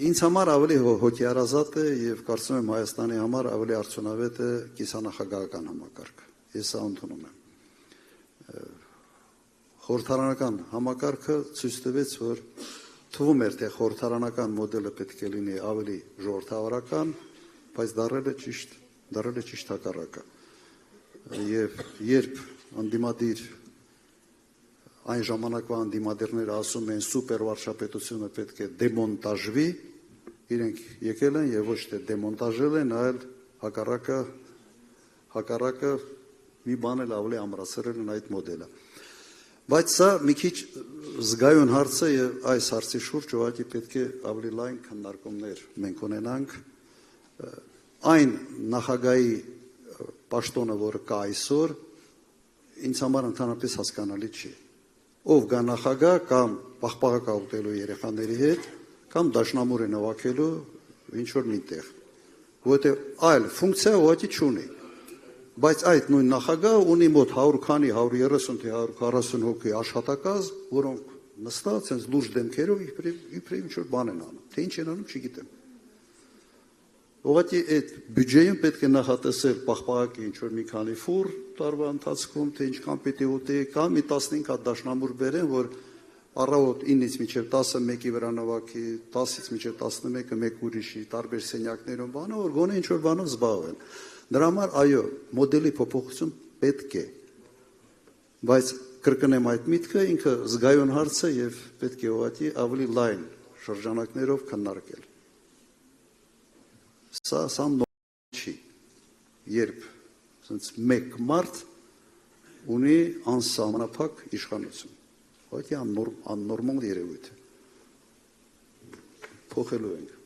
Ինձ համար ավելի հոգեարազատ է եւ կարծում եմ Հայաստանի համար ավելի արդյունավետ է կիսանախագահական համակարգը։ Ես սա ընդունում եմ։ Խորհրդարանական համակարգը ցույց տվեց, որ թվում էր, թե խորհրդարանական մոդելը պետք է լինի ավելի ժողովրդավարական, բայց դառել է ճիշտ հակառակը։ Եվ երբ ընդդիմադիր այն ժամանակվա ընդդիմադիրները ասում են սուպեր վարչապետությունը պետք է դեմոնտաժվի, իրենք եկել են եւ ոչ թե դեմոնտաժել են, այլ հակառակը մի բան էլ ավելի ամրացրել են այդ մոդելը։ Բայց սա մի քիչ զգայուն հարց է եւ այս հարցի շուրջ ուղղակի պետք է ավելի լայն քննարկումներ մենք ունենանք։ Այն նախագահի պաշտոնը, որը կա այսօր, ինձ համար ընդհանրապես հասկանալի չի։ Ով գա նախագահ կամ պաղպաղակա ուտելու երեխաների հետ, կամ դաշնամուր է նվագելու ինչ որ միտեղ, որտեղ այլ ֆունկցիա ուղղակի չունի։ Բայց այդ նույն նախագահը ունի մոտ 100 քանի 130 թե 140 հոգի աշխատակազմ, որոնք նստած են լուրջ դեմքերով իբրև ինչ որ բան են անում։ Թե ինչ են անում, չգիտեմ։ Ուղղակի այդ բյուջեին պետք է նախատեսել պաղպաղակի ինչ որ մի քանի ֆուր տարվա ընթացքում, թե ինչքան պետք է ուտի, կամ մի 15 հատ դաշնամուր բերեն, որ առավոտ 9-ից մինչև 10-ը մեկի վրա նվագի, 10-ից մինչև 11-ը մեկ ուրիշի, տարբեր սենյակներում բանը, որ գոնե ինչ որ բանով զբաղվեն։ Դրա համար այո, մոդելի փոփոխություն պետք է, բայց կրկնեմ այդ միտքը, ինքը զգայուն հարց է եւ պետք է ուղղակի ավելի լայն շրջանակներով քննարկել։ Սա նորմալ չի, երբ ասենց մեկ մարդ ունի անսահմանափակ իշխանություն, ուղղակի աննորմալ երևույթ է, փոխելու ենք։